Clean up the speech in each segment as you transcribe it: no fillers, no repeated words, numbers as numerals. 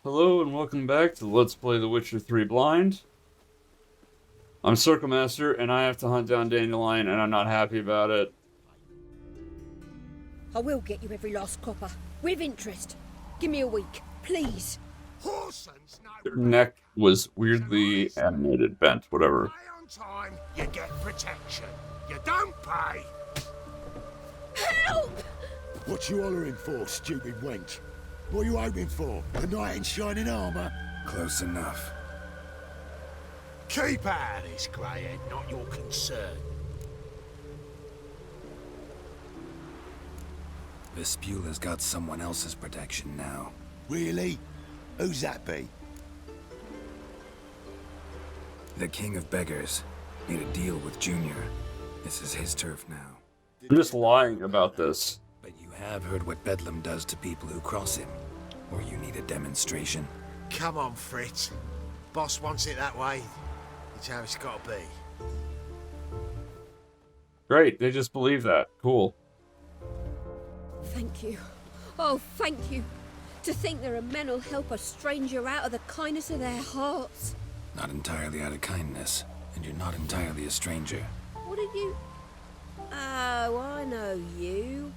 Hello and welcome back to Let's Play The Witcher 3 Blind. I'm Circle Master and I have to hunt down Dandelion and I'm not happy about it. I will get you every last copper, with interest. Give me a week, please. Their neck was weirdly animated, bent, whatever. Pay on time, you get protection. You don't pay. Help! What you hollering for, stupid wench? What you hoping for? A knight in shining armour? Close enough. Keep out of this, greyhead, not your concern. Vespula's got someone else's protection now. Really? Who's that be? The King of Beggars made a deal with Junior. This is his turf now. I'm just lying about this. But you have heard what Bedlam does to people who cross him. Or you need a demonstration. Come on, Fritz. Boss wants it that way. It's how it's got to be. Great, they just believe that. Cool. Thank you. Oh, thank you. To think there are men who'll help a stranger out of the kindness of their hearts. Not entirely out of kindness. And you're not entirely a stranger. What are you... Oh, I know you.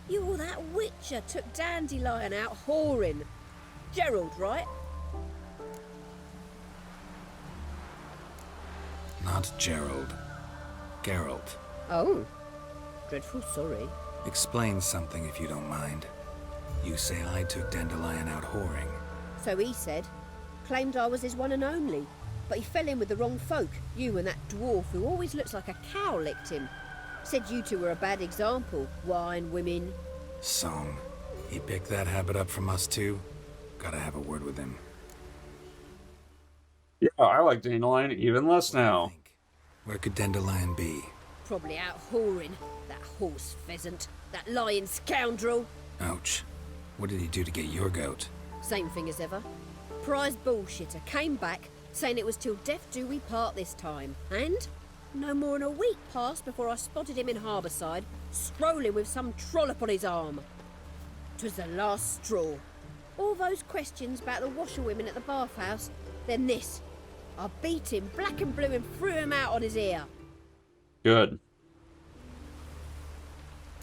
You're that witcher took Dandelion out whoring. Geralt, right? Not Gerald. Geralt. Oh. Dreadful sorry. Explain something if you don't mind. You say I took Dandelion out whoring. So he said. Claimed I was his one and only. But he fell in with the wrong folk. You and that dwarf who always looks like a cow licked him. Said you two were a bad example. Wine, women. Song. He picked that habit up from us too? Gotta have a word with him. Yeah, I like Dandelion even less now. Where could Dandelion be? Probably out whoring. That horse pheasant. That lying scoundrel. Ouch. What did he do to get your goat? Same thing as ever. Prize bullshitter came back saying it was till death do we part this time. And no more than a week passed before I spotted him in Harbourside, strolling with some trollop on his arm. 'Twas the last straw. All those questions about the washerwomen at the bathhouse, then this. I beat him black and blue and threw him out on his ear. Good.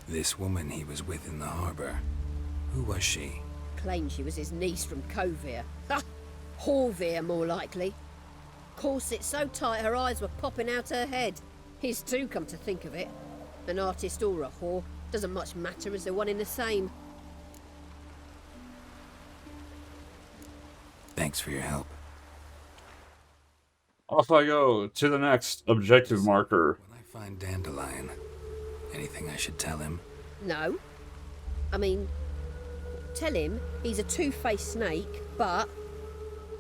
This woman he was with in the harbor. Who was she? Claimed she was his niece from Kovir. Ha! Horvir, more likely. Corset so tight her eyes were popping out her head. His too, come to think of it. An artist or a whore. Doesn't much matter as they're one in the same. Thanks for your help. Off I go to the next objective marker. When I find Dandelion, anything I should tell him? No. I mean, tell him he's a two-faced snake, but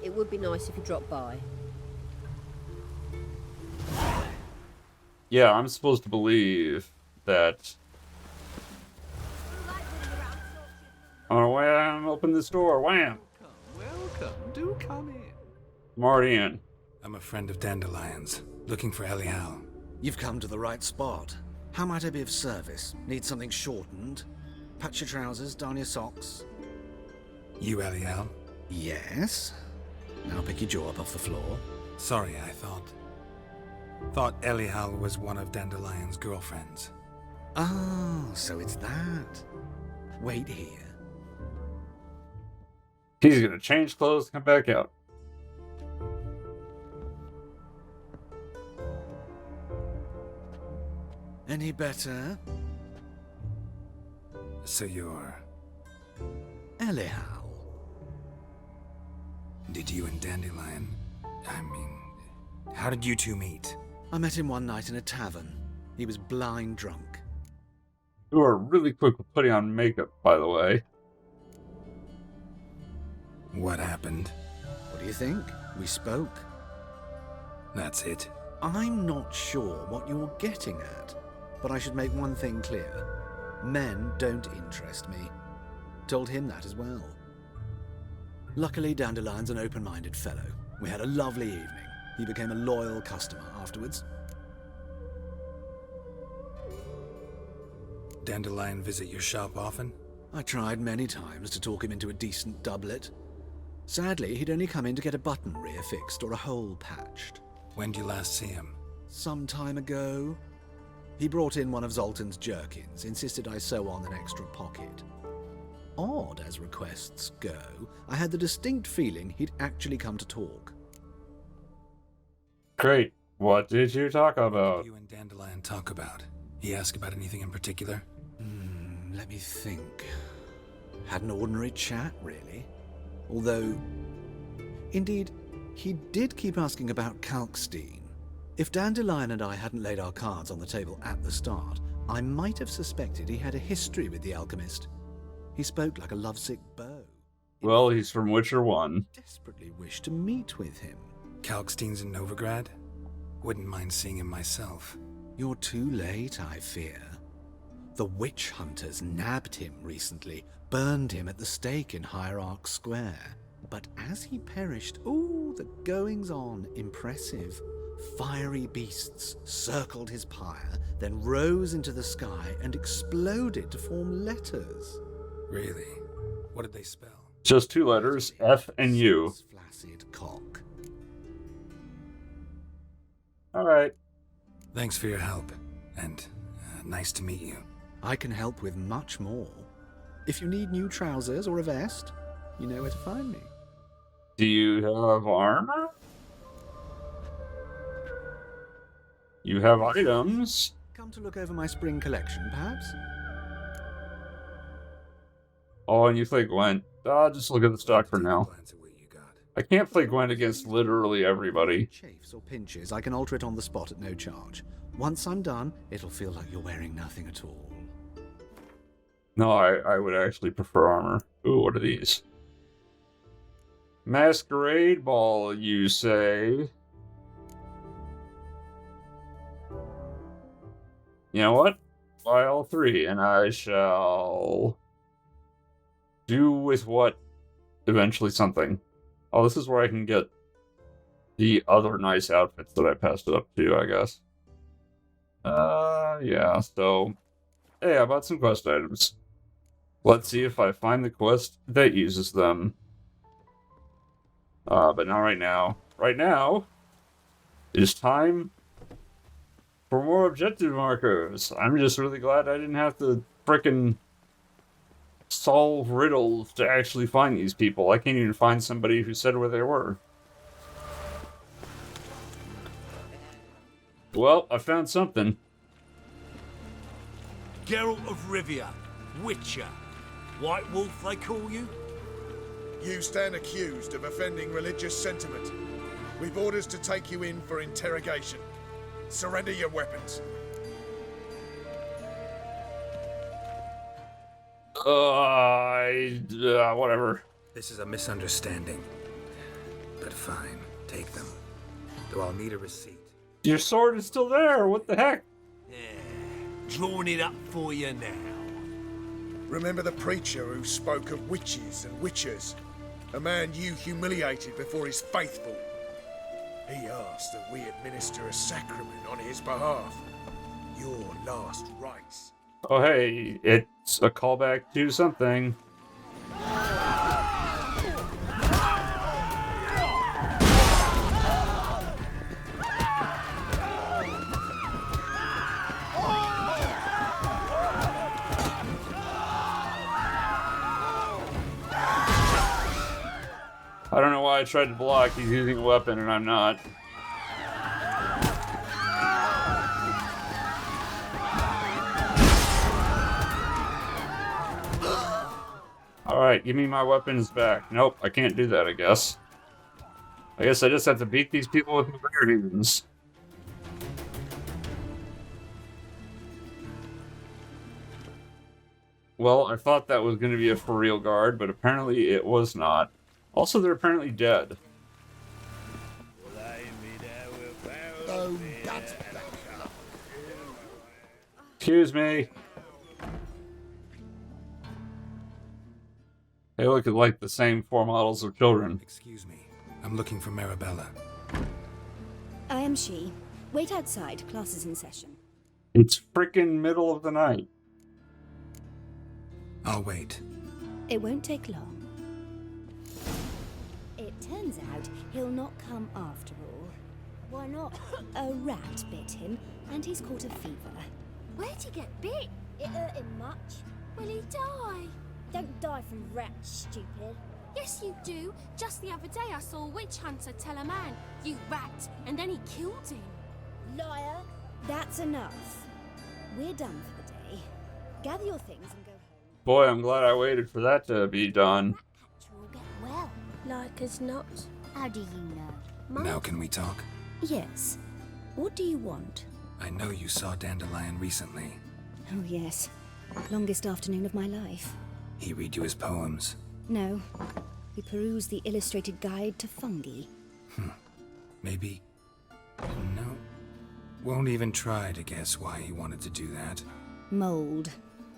it would be nice if he dropped by. Yeah, I'm supposed to believe that... Oh, wham! Open this door, wham! Welcome, do come in. I'm already in. I'm a friend of Dandelion's, looking for Elial. You've come to the right spot. How might I be of service? Need something shortened? Patch your trousers, darn your socks. You Elial? Yes. Now pick your jaw up off the floor. Sorry, I thought Elial was one of Dandelion's girlfriends. Oh, so it's that. Wait here. He's gonna change clothes and come back out. Any better? So you're... Elial. Did you and Dandelion... how did you two meet? I met him one night in a tavern. He was blind drunk. You are really quick with putting on makeup, by the way. What happened? What do you think? We spoke. That's it. I'm not sure what you're getting at, but I should make one thing clear. Men don't interest me. Told him that as well. Luckily, Dandelion's an open-minded fellow. We had a lovely evening. He became a loyal customer afterwards. Dandelion visit your shop often? I tried many times to talk him into a decent doublet. Sadly, he'd only come in to get a button reaffixed or a hole patched. When did you last see him? Some time ago. He brought in one of Zoltan's jerkins, insisted I sew on an extra pocket. Odd as requests go, I had the distinct feeling he'd actually come to talk. Great. What did you talk What about? did you and Dandelion talk about? He asked about anything in particular? Let me think. Had an ordinary chat, really. Although, indeed, he did keep asking about Kalkstein. If Dandelion and I hadn't laid our cards on the table at the start, I might have suspected he had a history with the alchemist. He spoke like a lovesick beau. Well, he's from Witcher 1. Desperately wished to meet with him. Kalkstein's in Novigrad? Wouldn't mind seeing him myself. You're too late, I fear. The witch hunters nabbed him recently, burned him at the stake in Hierarch Square. But as he perished, the goings-on impressive. Fiery beasts circled his pyre, then rose into the sky and exploded to form letters. Really? What did they spell? Just 2 letters, F and U. Flaccid cock. Alright. Thanks for your help, and nice to meet you. I can help with much more. If you need new trousers or a vest, you know where to find me. Do you have armor? You have items. Come to look over my spring collection, perhaps? Oh, and you play Gwent. Just look at the stock for now. Glance at what you got. I can't play Gwent against literally everybody. Chafes or pinches, I can alter it on the spot at no charge. Once I'm done, it'll feel like you're wearing nothing at all. No, I would actually prefer armor. Ooh, what are these? Masquerade Ball, you say? You know what? Buy all 3, and I shall do with what eventually something. Oh, this is where I can get the other nice outfits that I passed it up to, I guess. Yeah, so... Hey, I bought some quest items. Let's see if I find the quest that uses them. But not right now. Right now, it is time for more objective markers. I'm just really glad I didn't have to frickin' solve riddles to actually find these people. I can't even find somebody who said where they were. Well, I found something. Geralt of Rivia, Witcher. White Wolf, they call you? You stand accused of offending religious sentiment. We've orders to take you in for interrogation. Surrender your weapons. Whatever. This is a misunderstanding. But fine, take them. Though I'll need a receipt. Your sword is still there. What the heck? Yeah, drawing it up for you now. Remember the preacher who spoke of witches and witchers? A man you humiliated before his faithful. He asked that we administer a sacrament on his behalf. Your last rites. Oh, hey, it's a callback to something. I don't know why I tried to block. He's using a weapon and I'm not. Alright, give me my weapons back. Nope, I can't do that, I guess. I guess I just have to beat these people with my bear demons. Well, I thought that was going to be a for real guard, but apparently it was not. Also, they're apparently dead. Oh, that's better. Excuse me. They look like the same 4 models of children. Excuse me. I'm looking for Marabella. I am she. Wait outside. Class is in session. It's frickin' middle of the night. I'll wait. It won't take long. It turns out he'll not come after all. Why not? A rat bit him, and he's caught a fever. Where'd he get bit? It hurt him much. Will he die? Don't die from rats, stupid. Yes, you do. Just the other day I saw a witch hunter tell a man, "You rat," and then he killed him. Liar. That's enough. We're done for the day. Gather your things and go home. Boy, I'm glad I waited for that to be done. Catcher will get well. Like as not. How do you know? Now can we talk? Yes. What do you want? I know you saw Dandelion recently. Oh, yes. Longest afternoon of my life. He read you his poems. No. We perused the illustrated guide to fungi. Maybe... No. Won't even try to guess why he wanted to do that. Mold.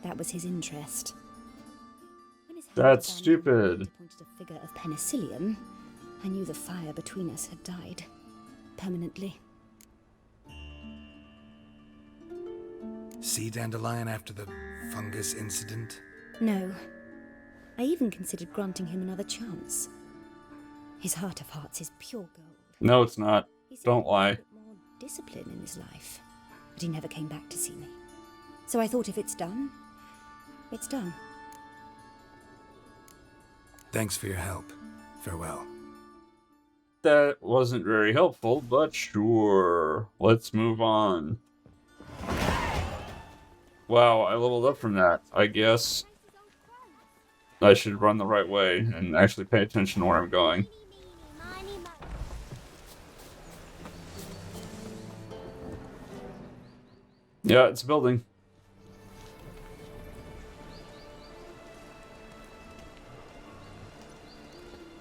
That was his interest. When his hand That's down stupid. pointed a figure of penicillium, I knew the fire between us had died. Permanently. See Dandelion after the fungus incident? No. I even considered granting him another chance. His heart of hearts is pure gold. No, it's not. He said Don't he lie. wanted more discipline in his life, but he never came back to see me. So I thought if it's done, it's done. Thanks for your help. Farewell. That wasn't very helpful, but sure. Let's move on. Wow, I leveled up from that. I guess I should run the right way and actually pay attention to where I'm going. Yeah, it's a building.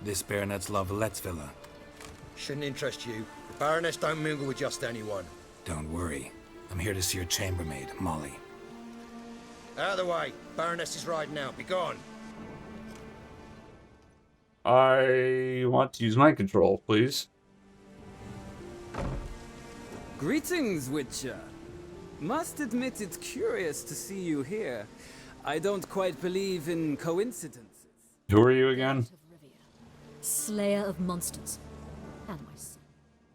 This Baronet's La Vallette's villa. Shouldn't interest you. The Baroness don't mingle with just anyone. Don't worry. I'm here to see your chambermaid, Molly. Out of the way. Baroness is riding out. Be gone. I want to use mind control, please. Greetings, Witcher. Must admit it's curious to see you here. I don't quite believe in coincidences. Who are you again? Slayer of monsters. And my son.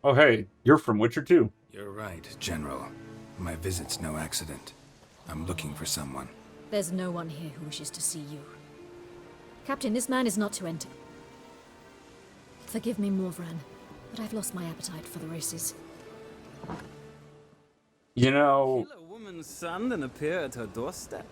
Oh, hey, you're from Witcher 2. You're right, General. My visit's no accident. I'm looking for someone. There's no one here who wishes to see you. Captain, this man is not to enter. Forgive me, Morvran, but I've lost my appetite for the races. You know... Kill a woman's son and appear at her doorstep?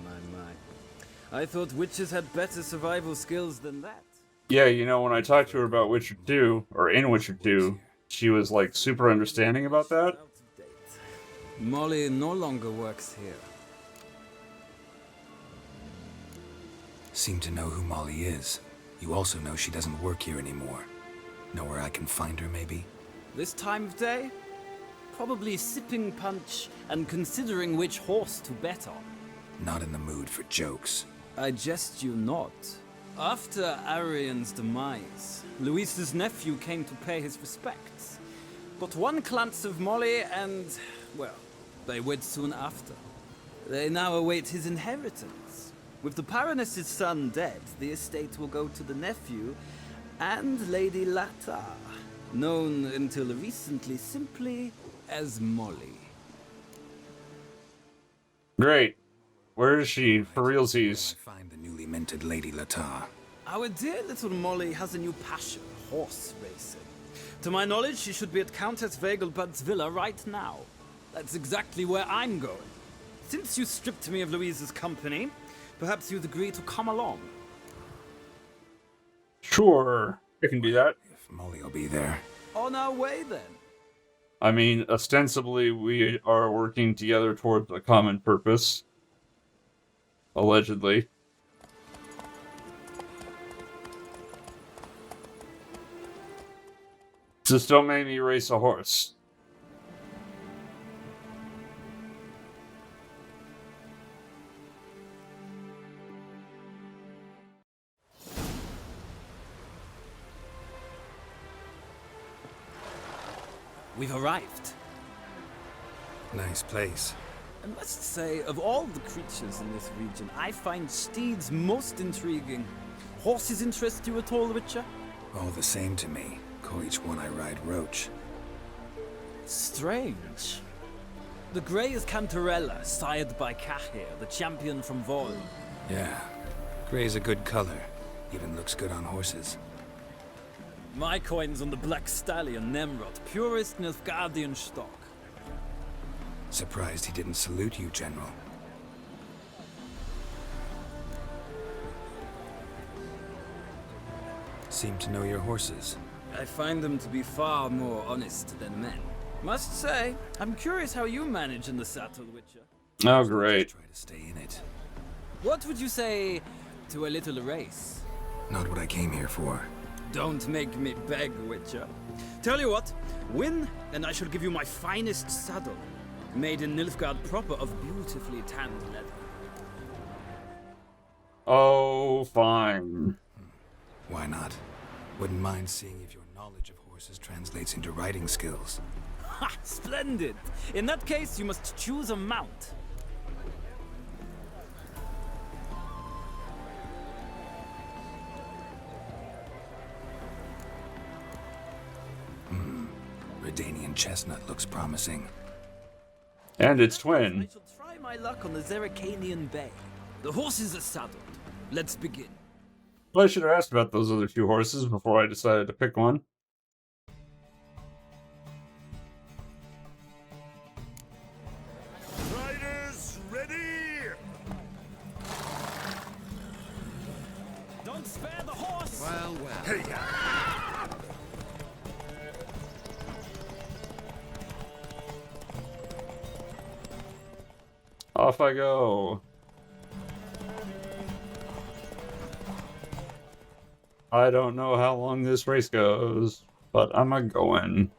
My. I thought witches had better survival skills than that. Yeah, you know, when I talked to her about Witcher 2, or in Witcher 2, she was, like, super understanding about that. Molly no longer works here. Seem to know who Molly is. You also know she doesn't work here anymore. Know where I can find her, maybe? This time of day? Probably sipping punch and considering which horse to bet on. Not in the mood for jokes. I jest you not. After Arian's demise, Luis's nephew came to pay his respects. But one glance of Molly and, well, they wed soon after. They now await his inheritance. With the Baroness's son dead, the estate will go to the nephew and Lady Latar, known until recently simply as Molly. Great. Where is she, for realsies? Find the newly minted Lady Latar. Our dear little Molly has a new passion, horse racing. To my knowledge, she should be at Countess Vegelbud's villa right now. That's exactly where I'm going. Since you stripped me of Louise's company, perhaps you'd agree to come along. Sure, I can do that. If Molly will be there. On our way, then. I mean, ostensibly, we are working together towards a common purpose. Allegedly. Just don't make me race a horse. We've arrived. Nice place. I must say, of all the creatures in this region, I find steeds most intriguing. Horses interest you at all, Witcher? All the same to me. Call each one I ride Roach. Strange. The grey is Cantarella, sired by Cahir, the champion from Vol. Yeah. Gray's a good color. Even looks good on horses. My coin's on the Black Stallion, Nemrod, purest Nilfgaardian stock. Surprised he didn't salute you, General. Seem to know your horses. I find them to be far more honest than men. Must say, I'm curious how you manage in the saddle, Witcher. Oh, great. Try to stay in it. What would you say to a little race? Not what I came here for. Don't make me beg, Witcher. Tell you what, win, and I shall give you my finest saddle. Made in Nilfgaard proper of beautifully tanned leather. Oh, fine. Why not? Wouldn't mind seeing if your knowledge of horses translates into riding skills. Ha! Splendid! In that case, you must choose a mount. Redanian chestnut looks promising. And its twin. I shall try my luck on the Zeracanian Bay. The horses are saddled. Let's begin. Well, I should have asked about those other two horses before I decided to pick one. Riders, ready! Don't spare the horse! Well, well. Hey, Off I go. I don't know how long this race goes, but I'm a-going.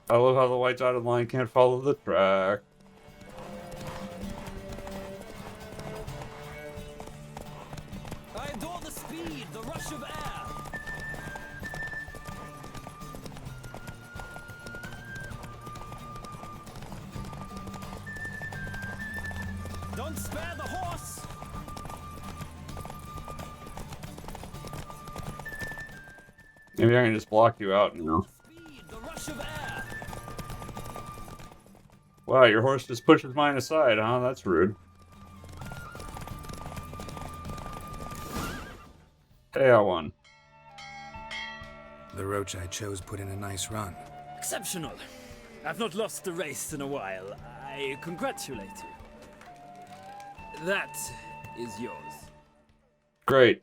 I love how the white dotted line can't follow the track. I adore the speed, the rush of air. Don't spare the horse! Maybe I can just block you out now. Speed, the rush of air. Wow, your horse just pushes mine aside, huh? That's rude. Hey, I won. The Roach I chose put in a nice run. Exceptional. I've not lost a race in a while. I congratulate you. That is yours. Great.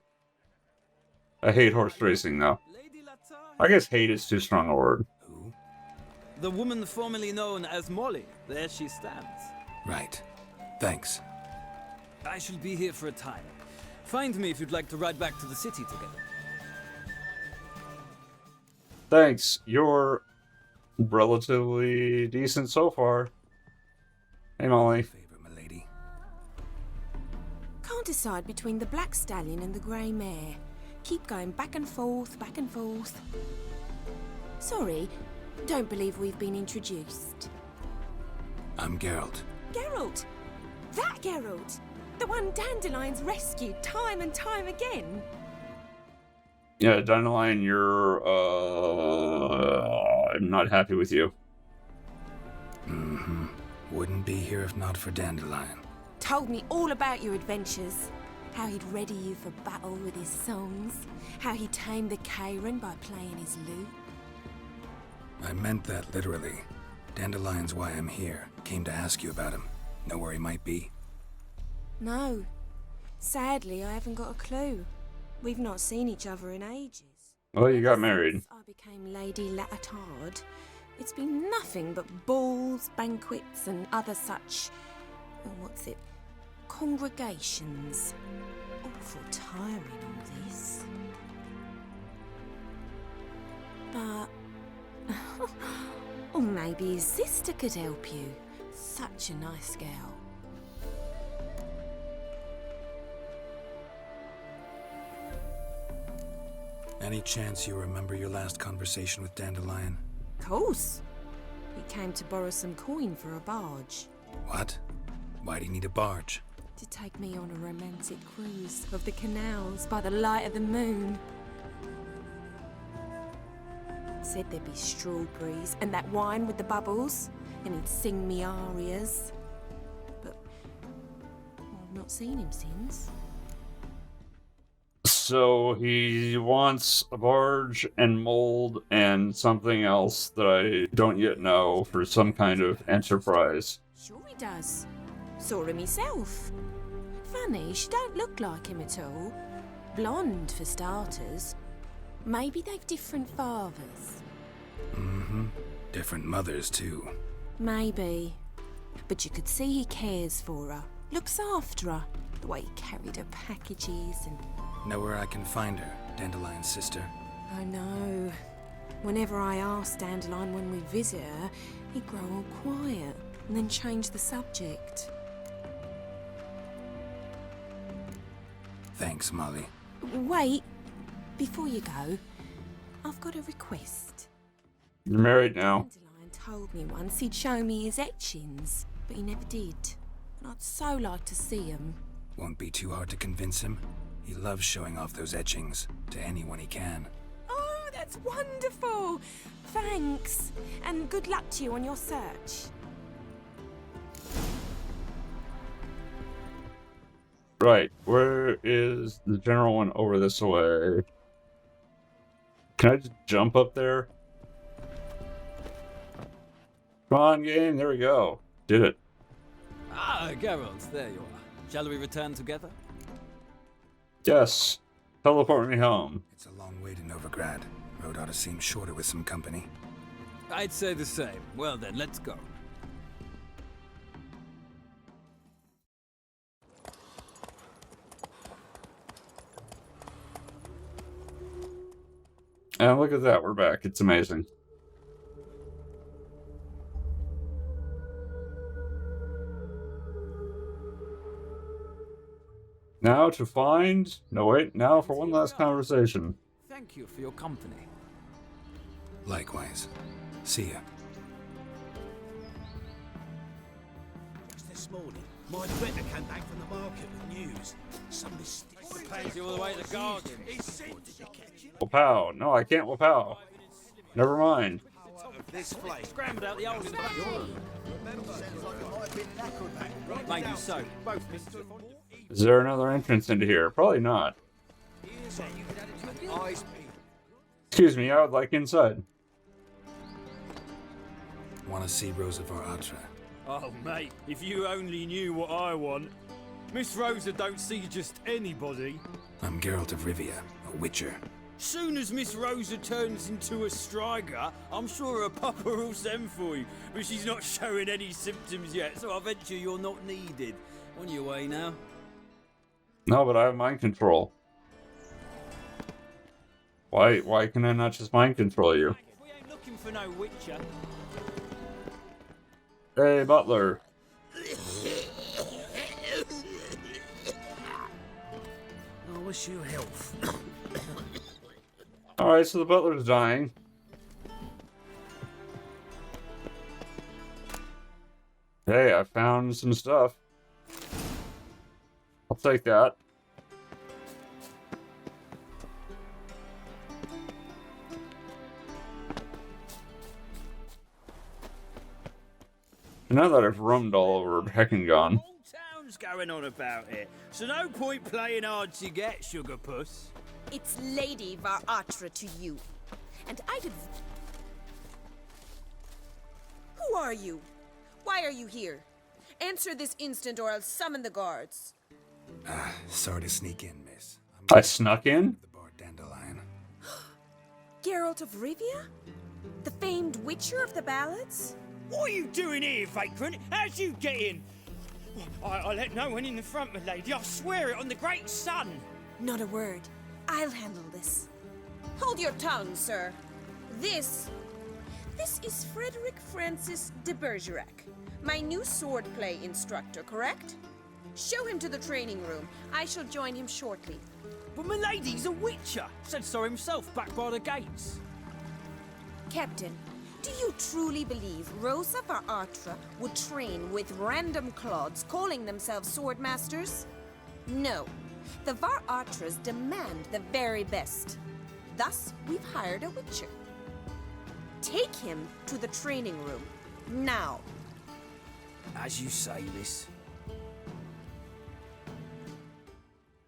I hate horse racing, though. Lady Latar, I guess hate is too strong a word. Who? the woman formerly known as Molly. There she stands. Right. Thanks. I shall be here for a time. Find me if you'd like to ride back to the city together. Thanks. You're relatively decent so far. Hey, Molly. Favor, milady. Can't decide between the Black Stallion and the Grey Mare. Keep going back and forth, back and forth. Sorry, don't believe we've been introduced. I'm Geralt. Geralt! That Geralt! The one Dandelion's rescued time and time again. Yeah, Dandelion, I'm not happy with you. Mm-hmm. Wouldn't be here if not for Dandelion. Told me all about your adventures. How he'd ready you for battle with his songs. How he tamed the Karen by playing his lute. I meant that literally. Dandelion's why I'm here. Came to ask you about him. Know where he might be? No. Sadly, I haven't got a clue. We've not seen each other in ages. Well, you got married. Since I became Lady Latard, it's been nothing but balls, banquets, and other such... congregations. Awful tiring, all this. But... or maybe his sister could help you. Such a nice girl. Any chance you remember your last conversation with Dandelion? Course. He came to borrow some coin for a barge. What? Why do you need a barge? to take me on a romantic cruise of the canals by the light of the moon. Said there'd be strawberries and that wine with the bubbles, and he'd sing me arias. But I've not seen him since. So he wants a barge and mold and something else that I don't yet know for some kind of enterprise. Sure he does. Saw him myself. Funny, she don't look like him at all. Blonde, for starters. Maybe they've different fathers. Mm-hmm. Different mothers, too. Maybe. But you could see he cares for her. Looks after her. The way he carried her packages and... Know where I can find her, Dandelion's sister? I know. Whenever I ask Dandelion when we visit her, he'd grow all quiet and then change the subject. Thanks, Molly. Wait. Before you go, I've got a request. You're married now. Dandelion told me once he'd show me his etchings, but he never did. And I'd so like to see them. Won't be too hard to convince him. He loves showing off those etchings to anyone he can. Oh, that's wonderful! Thanks, and good luck to you on your search. Right, where is the general one over this way? Can I just jump up there? Come on, game, there we go. Did it. Ah, Geralt, there you are. Shall we return together? Yes. Teleport me home. It's a long way to Novigrad. Road ought to seem shorter with some company. I'd say the same. Well then, let's go. And look at that, we're back. It's amazing. Now to find... No, wait. Now for one last conversation. Thank you for your company. Likewise. See ya. Just this morning, my better came back from the market with news. Some mysterious... Pays you all the way to the garden. Wapow. No, I can't wapow. Never mind. This place. Scrambled out the old Mind you so. Both Mr. Is there another entrance into here? Probably not. Excuse me, I would like inside. Want to see Rosa var Atra? Oh, mate, if you only knew what I want. Miss Rosa don't see just anybody. I'm Geralt of Rivia, a witcher. Soon as Miss Rosa turns into a striker, I'm sure her papa will send for you. But she's not showing any symptoms yet, so I venture you're not needed. On your way now. No, but I have mind control. Why can I not just mind control you? We ain't looking for no witcher. Hey, butler. I wish you health. Alright, so the butler's dying. Hey, I found some stuff. I'll take that. Now that I've roamed all over Heckingon. Whole town's going on about it, so no point playing hard to get, Sugar Puss. It's Lady var Atra to you. And I'd... Who are you? Why are you here? Answer this instant or I'll summon the guards. Sorry to sneak in, miss. I snuck in? The bard Dandelion. Geralt of Rivia? The famed witcher of the ballads? What are you doing here, vagrant? How'd you get in? I let no one in the front, my lady. I swear it on the great sun. Not a word. I'll handle this. Hold your tongue, sir. This is Frederick Francis de Bergerac, my new swordplay instructor, correct? Show him to the training room. I shall join him shortly. But my lady's a witcher. Said so himself back by the gates. Captain, Do you truly believe Rosa var Artra would train with random clods calling themselves sword masters? No. The var Artras demand the very best. Thus, we've hired a witcher. Take him to the training room. Now. As you say, miss.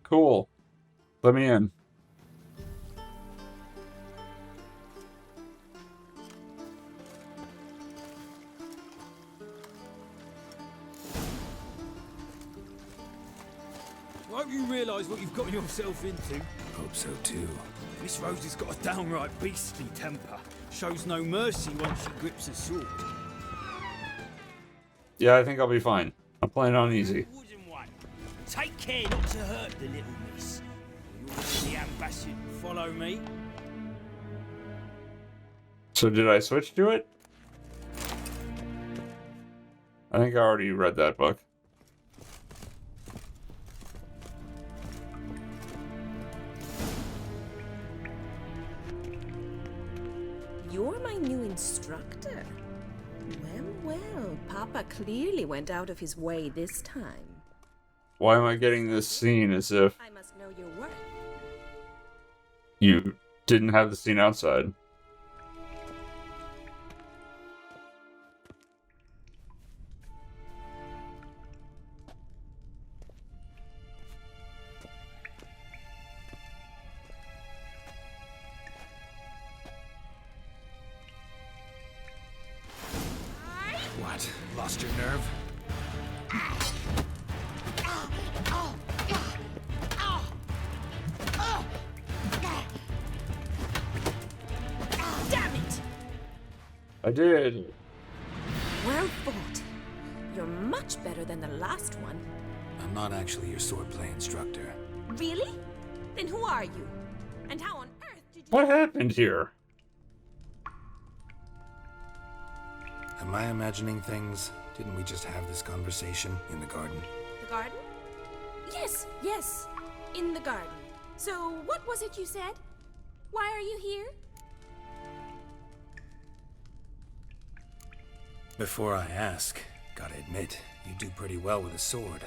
Cool. Let me in. I hope you realise what you've got yourself into. Hope so too. Miss Rose has got a downright beastly temper. Shows no mercy once she grips a sword. Yeah, I think I'll be fine. I'm playing on easy. Wooden one. Take care not to hurt the little miss. You're the ambassador. Follow me. So did I switch to it? I think I already read that book. You're my new instructor. Well, Papa clearly went out of his way this time. Why am I getting this scene as if I must know your worth. you didn't have the scene outside? What? Lost your nerve? Damn it! I did. Well fought. You're much better than the last one. I'm not actually your swordplay instructor. Really? Then who are you? And how on earth did you... What happened here? Am I imagining things? Didn't we just have this conversation in the garden? The garden? Yes. In the garden. So, what was it you said? Why are you here? Before I ask, gotta admit, you do pretty well with a sword.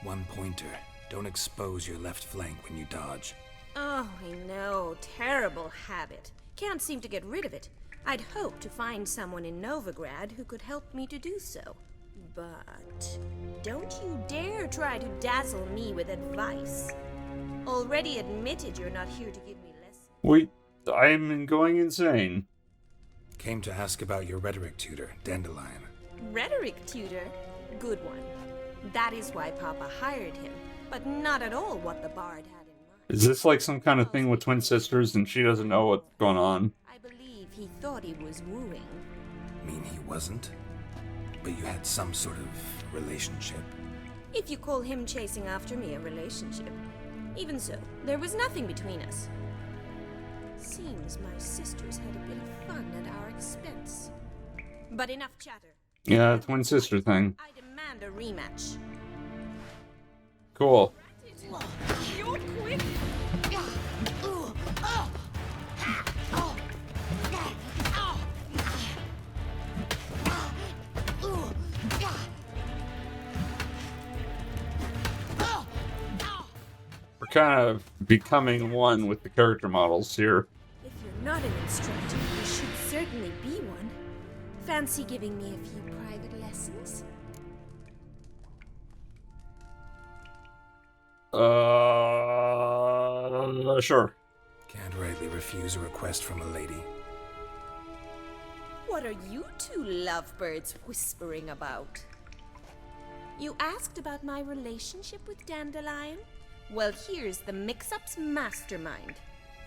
One pointer. Don't expose your left flank when you dodge. Oh, I know. Terrible habit. Can't seem to get rid of it. I'd hoped to find someone in Novigrad who could help me to do so. But don't you dare try to dazzle me with advice. Already admitted you're not here to give me lessons. Wait, I'm going insane. Came to ask about your rhetoric tutor, Dandelion. Rhetoric tutor? Good one. That is why Papa hired him, but not at all what the bard had in mind. Is this like some kind of thing with twin sisters and she doesn't know what's going on? I believe he thought he was wooing. Mean he wasn't? But you had some sort of relationship. If you call him chasing after me a relationship. Even so, there was nothing between us. Seems my sisters had a bit of fun at our expense. But enough chatter. Yeah, twin sister thing. I demand a rematch. Cool. You're quick. We're kind of becoming one with the character models here. If you're not an instructor, you should certainly be one. Fancy giving me a few private lessons? Sure. Can't rightly refuse a request from a lady. What are you two lovebirds whispering about? You asked about my relationship with Dandelion? Well, here's the mix-up's mastermind.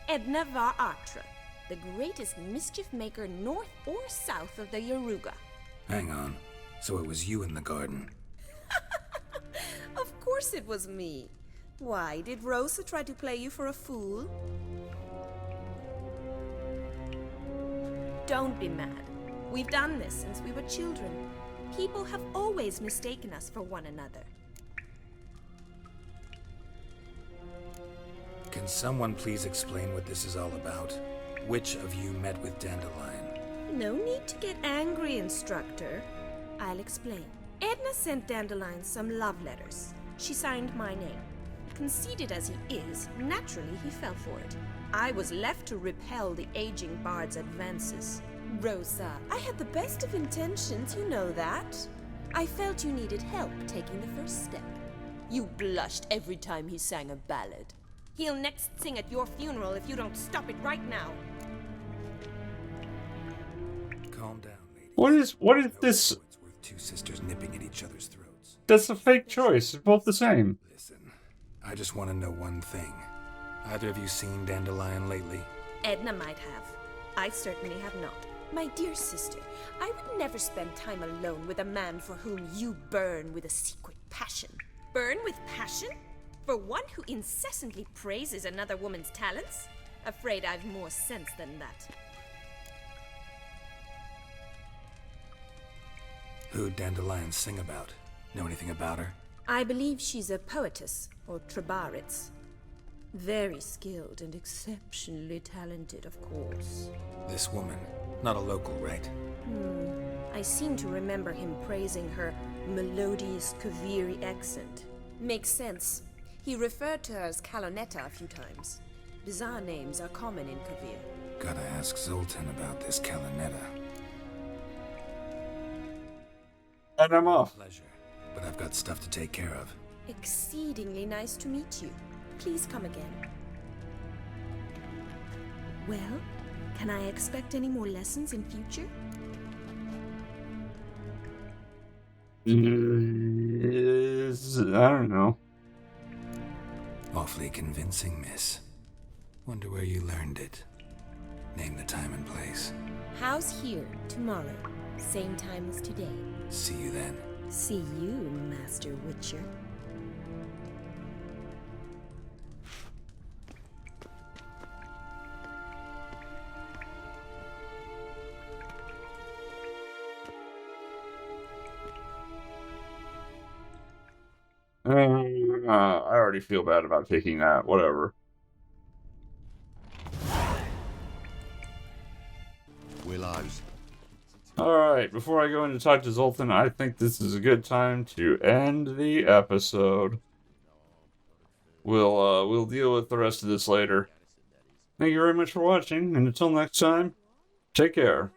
Edna var Artra, the greatest mischief maker north or south of the Yaruga. Hang on. So it was you in the garden. Of course it was me. Why, did Rosa try to play you for a fool? Don't be mad. We've done this since we were children. People have always mistaken us for one another. Can someone please explain what this is all about? Which of you met with Dandelion? No need to get angry, Instructor. I'll explain. Edna sent Dandelion some love letters. She signed my name. Conceited as he is, naturally he fell for it. I was left to repel the aging bard's advances. Rosa, I had the best of intentions, you know that. I felt you needed help taking the first step. You blushed every time he sang a ballad. He'll next sing at your funeral if you don't stop it right now. Calm down, lady. What is this? It's worth two sisters nipping at each other's throats. That's a fake choice. They're both the same. Listen, I just want to know one thing. Either of you seen Dandelion lately? Edna might have. I certainly have not. My dear sister, I would never spend time alone with a man for whom you burn with a secret passion. Burn with passion? For one who incessantly praises another woman's talents? Afraid I've more sense than that. Who'd Dandelion sing about? Know anything about her? I believe she's a poetess, or trabaritz. Very skilled and exceptionally talented, of course. This woman, not a local, right? I seem to remember him praising her melodious Kaviri accent. Makes sense. He referred to her as Calonetta a few times. Bizarre names are common in Kavir. Gotta ask Zoltan about this Calonetta. And I'm off. Pleasure, but I've got stuff to take care of. Exceedingly nice to meet you. Please come again. Well, can I expect any more lessons in future? I don't know. Awfully convincing, miss. Wonder where you learned it. Name the time and place. House here, tomorrow. Same time as today. See you then. See you, Master Witcher. I already feel bad about taking that. Whatever. Willows. Alright, before I go in to talk to Zoltan, I think this is a good time to end the episode. We'll deal with the rest of this later. Thank you very much for watching, and until next time, take care.